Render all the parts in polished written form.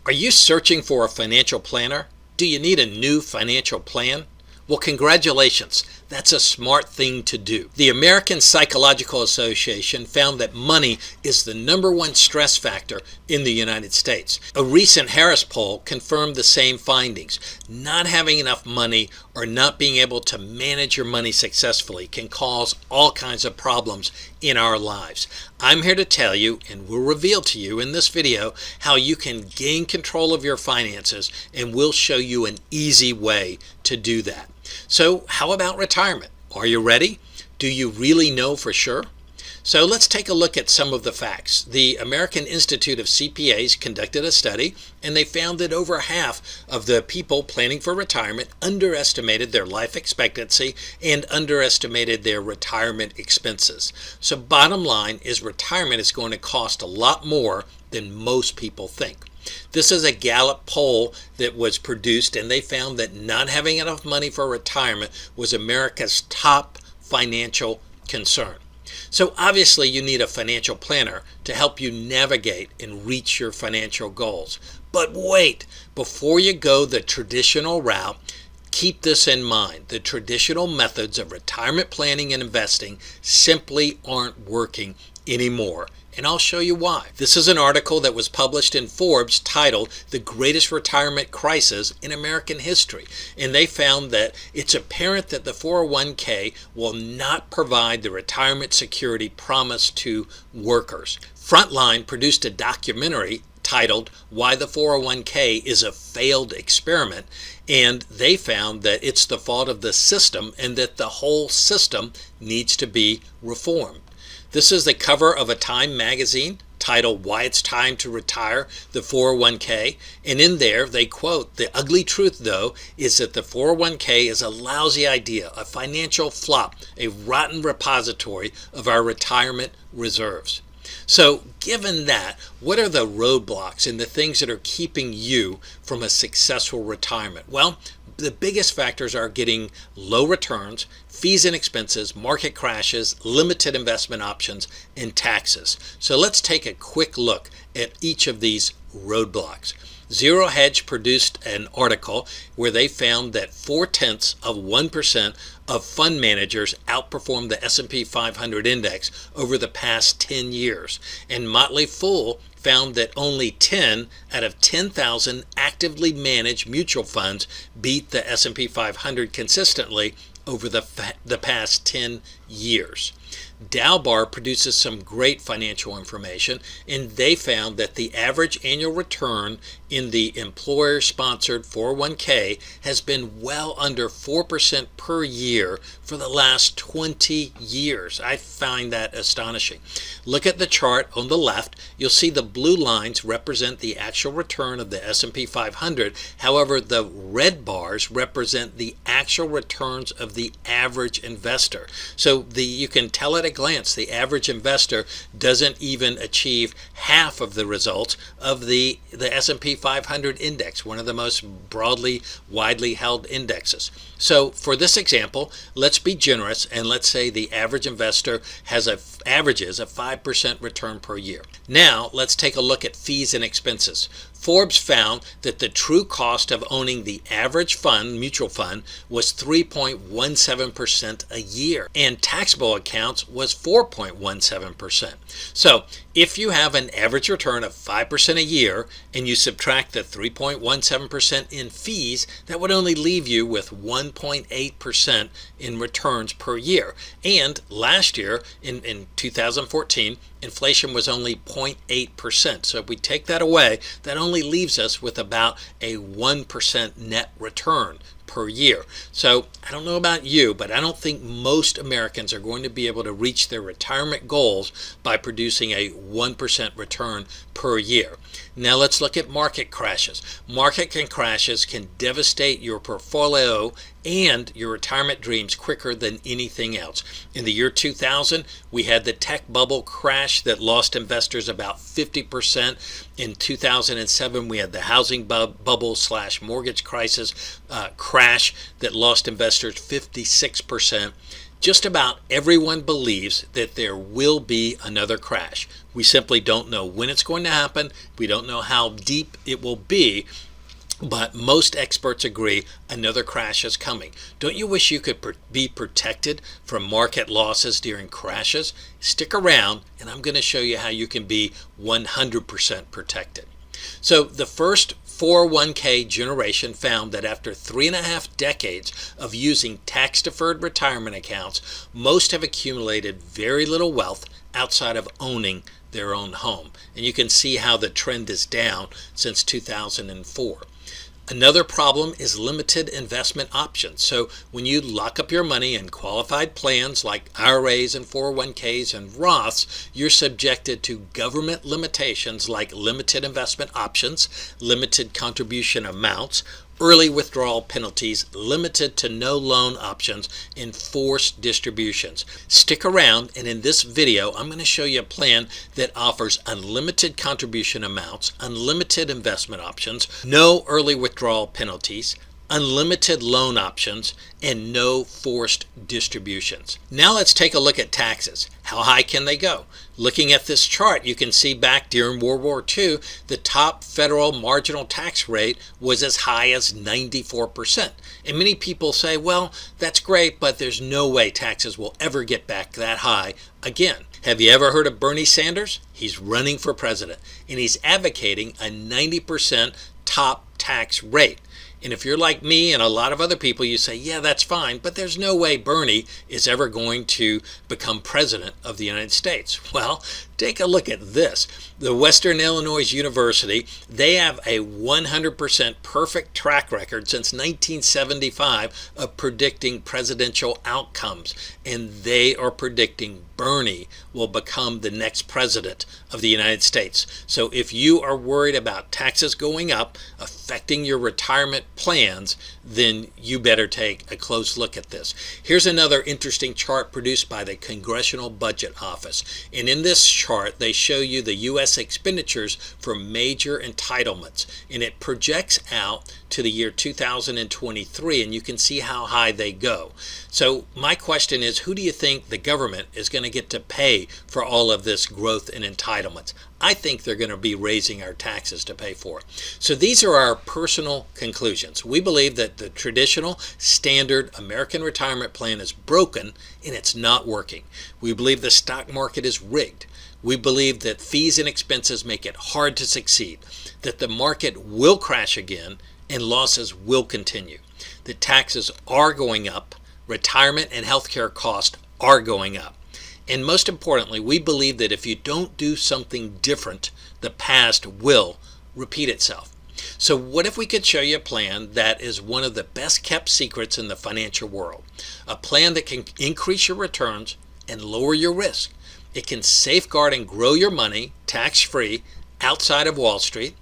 Are you searching for a financial planner? Do you need a new financial plan? Well, congratulations. That's a smart thing to do. The American Psychological Association found that money is the #1 stress factor in the United States. A recent Harris poll confirmed the same findings. Not having enough money or not being able to manage your money successfully can cause all kinds of problems in our lives. I'm here to tell you, and will reveal to you in this video, how you can gain control of your finances, and we'll show you an easy way to do that. So how about retirement? Are you ready? Do you really know for sure? So let's take a look at some of the facts. The American Institute of CPAs conducted a study, and they found that over half of the people planning for retirement underestimated their life expectancy and underestimated their retirement expenses. So bottom line is retirement is going to cost a lot more than most people think. This is a Gallup poll that was produced, and they found that not having enough money for retirement was America's top financial concern. So obviously you need a financial planner to help you navigate and reach your financial goals. But wait, before you go the traditional route, keep this in mind. The traditional methods of retirement planning and investing simply aren't working anymore. And I'll show you why. This is an article that was published in Forbes titled "The Greatest Retirement Crisis in American History." And they found that it's apparent that the 401k will not provide the retirement security promised to workers. Frontline produced a documentary titled "Why the 401k is a Failed Experiment," and they found that it's the fault of the system and that the whole system needs to be reformed. This is the cover of a Time magazine titled "Why It's Time to Retire the 401k," and in there they quote, "The ugly truth, though, is that the 401k is a lousy idea, a financial flop, a rotten repository of our retirement reserves." So given that, what are the roadblocks and the things that are keeping you from a successful retirement? Well, the biggest factors are getting low returns, fees and expenses, market crashes, limited investment options, and taxes. So let's take a quick look at each of these roadblocks. Zero Hedge produced an article where they found that 0.4% of fund managers outperformed the S&P 500 index over the past 10 years. And Motley Fool found that only 10 out of 10,000 actively managed mutual funds beat the S&P 500 consistently over the past 10 years. Dalbar produces some great financial information, and they found that the average annual return in the employer-sponsored 401k has been well under 4% per year for the last 20 years. I find that astonishing. Look at the chart on the left. You'll see the blue lines represent the actual return of the S&P 500. However, the red bars represent the actual returns of the average investor. So you can tell at a glance the average investor doesn't even achieve half of the results of the S&P 500 index, one of the most widely held indexes. So for this example, let's be generous and let's say the average investor averages a 5% return per year. Now let's take a look at fees and expenses. Forbes found that the true cost of owning the average mutual fund was 3.17% a year, and taxable accounts was 4.17%. So if you have an average return of 5% a year and you subtract the 3.17% in fees, that would only leave you with 1.8% in returns per year. And last year, in 2014, inflation was only 0.8%. So if we take that away, that only leaves us with about a 1% net return per year. So I don't know about you, but I don't think most Americans are going to be able to reach their retirement goals by producing a 1% return per year. Now let's look at market crashes. Market crashes can devastate your portfolio and your retirement dreams quicker than anything else. In the year 2000, we had the tech bubble crash that lost investors about 50%. In 2007, we had the housing bubble/mortgage crisis crash that lost investors 56%. Just about everyone believes that there will be another crash. We simply don't know when it's going to happen. We don't know how deep it will be. But most experts agree another crash is coming. Don't you wish you could be protected from market losses during crashes? Stick around and I'm going to show you how you can be 100% protected. So the first 401k generation found that after 3.5 decades of using tax-deferred retirement accounts, most have accumulated very little wealth outside of owning their own home. And you can see how the trend is down since 2004. Another problem is limited investment options. So when you lock up your money in qualified plans like IRAs and 401ks and Roths, you're subjected to government limitations like limited investment options, limited contribution amounts, early withdrawal penalties, limited to no loan options, and forced distributions. Stick around, and in this video I'm going to show you a plan that offers unlimited contribution amounts, unlimited investment options, no early withdrawal penalties, unlimited loan options, and no forced distributions. Now let's take a look at taxes. How high can they go? Looking at this chart, you can see back during World War II, the top federal marginal tax rate was as high as 94%. And many people say, well, that's great, but there's no way taxes will ever get back that high again. Have you ever heard of Bernie Sanders? He's running for president, and he's advocating a 90% top tax rate. And if you're like me and a lot of other people, you say, yeah, that's fine, but there's no way Bernie is ever going to become president of the United States. Well, take a look at this. The Western Illinois University, they have a 100% perfect track record since 1975 of predicting presidential outcomes. And they are predicting Bernie will become the next president of the United States. So if you are worried about taxes going up, affecting your retirement plans, then you better take a close look at this. Here's another interesting chart produced by the Congressional Budget Office. And in this chart, they show you the U.S. expenditures for major entitlements. And it projects out to the year 2023, and you can see how high they go. So my question is, who do you think the government is going to get to pay for all of this growth in entitlements? I think they're going to be raising our taxes to pay for it. So these are our personal conclusions. We believe that the traditional standard American retirement plan is broken and it's not working. We believe the stock market is rigged. We believe that fees and expenses make it hard to succeed, that the market will crash again and losses will continue. The taxes are going up, retirement and healthcare costs are going up. And most importantly, we believe that if you don't do something different, the past will repeat itself. So what if we could show you a plan that is one of the best kept secrets in the financial world? A plan that can increase your returns and lower your risk. It can safeguard and grow your money tax-free outside of Wall Street,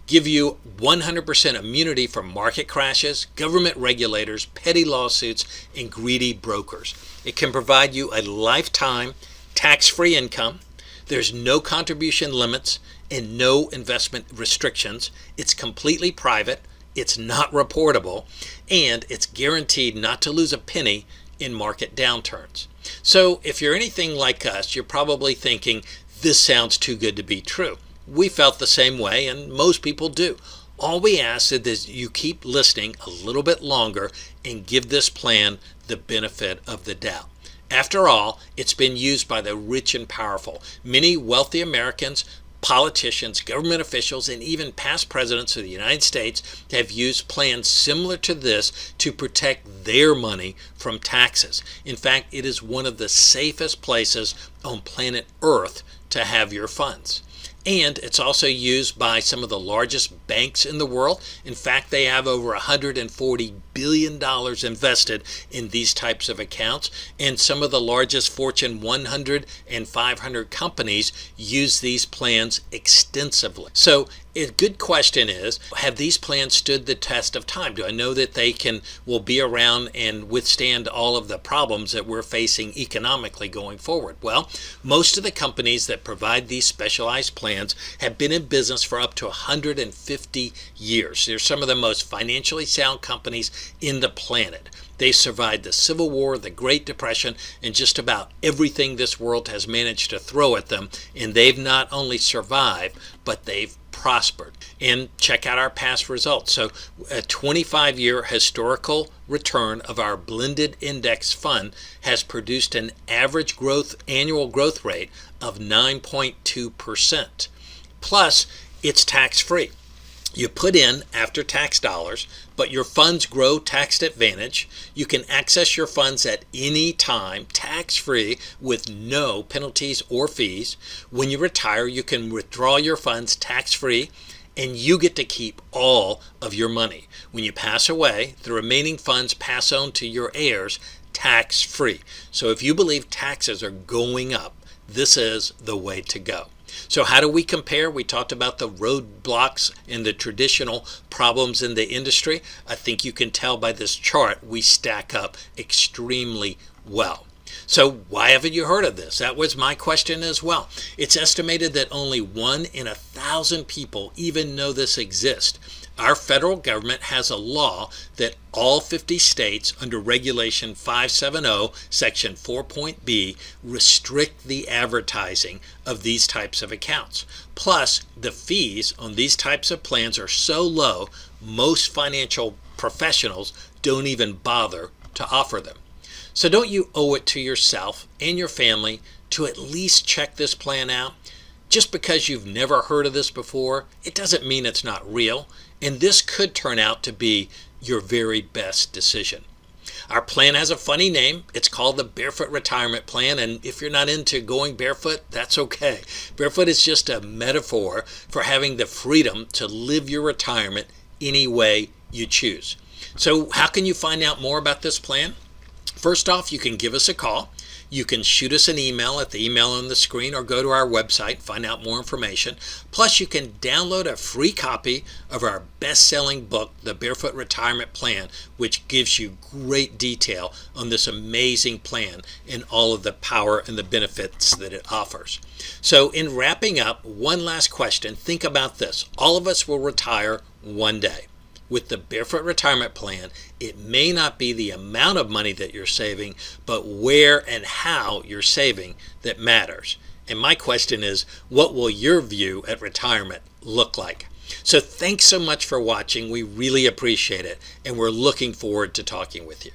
give you 100% immunity from market crashes, government regulators, petty lawsuits, and greedy brokers. It can provide you a lifetime tax-free income. There's no contribution limits and no investment restrictions. It's completely private. It's not reportable. And it's guaranteed not to lose a penny in market downturns. So if you're anything like us, you're probably thinking, this sounds too good to be true. We felt the same way, and most people do. All we ask is that you keep listening a little bit longer and give this plan the benefit of the doubt. After all, it's been used by the rich and powerful. Many wealthy Americans, politicians, government officials, and even past presidents of the United States have used plans similar to this to protect their money from taxes. In fact, it is one of the safest places on planet Earth to have your funds. And it's also used by some of the largest banks in the world. In fact, they have over $140 billion invested in these types of accounts. And some of the largest Fortune 100 and 500 companies use these plans extensively. So A good question is, have these plans stood the test of time? Do I know that they will be around and withstand all of the problems that we're facing economically going forward? Well, most of the companies that provide these specialized plans have been in business for up to 150 years. They're some of the most financially sound companies in the planet. They survived the Civil War, the Great Depression, and just about everything this world has managed to throw at them. And they've not only survived, but they've prospered. And check out our past results. So a 25-year historical return of our blended index fund has produced an average annual growth rate of 9.2%. Plus, it's tax-free. You put in after-tax dollars, but your funds grow tax advantage. You can access your funds at any time, tax-free, with no penalties or fees. When you retire, you can withdraw your funds tax-free, and you get to keep all of your money. When you pass away, the remaining funds pass on to your heirs tax-free. So if you believe taxes are going up, this is the way to go. So how do we compare? We talked about the roadblocks and the traditional problems in the industry. I think you can tell by this chart we stack up extremely well. So why haven't you heard of this? That was my question as well. It's estimated that only 1 in 1,000 people even know this exists. Our federal government has a law that all 50 states under Regulation 570, Section 4.b, restrict the advertising of these types of accounts. Plus, the fees on these types of plans are so low, most financial professionals don't even bother to offer them. So don't you owe it to yourself and your family to at least check this plan out? Just because you've never heard of this before, it doesn't mean it's not real. And this could turn out to be your very best decision. Our plan has a funny name. It's called the Barefoot Retirement Plan. And if you're not into going barefoot, that's okay. Barefoot is just a metaphor for having the freedom to live your retirement any way you choose. So how can you find out more about this plan? First off, you can give us a call. You can shoot us an email at the email on the screen or go to our website and find out more information. Plus, you can download a free copy of our best-selling book, The Barefoot Retirement Plan, which gives you great detail on this amazing plan and all of the power and the benefits that it offers. So in wrapping up, one last question. Think about this. All of us will retire one day. With the Barefoot Retirement Plan, it may not be the amount of money that you're saving, but where and how you're saving that matters. And my question is, what will your view at retirement look like? So thanks so much for watching. We really appreciate it, and we're looking forward to talking with you.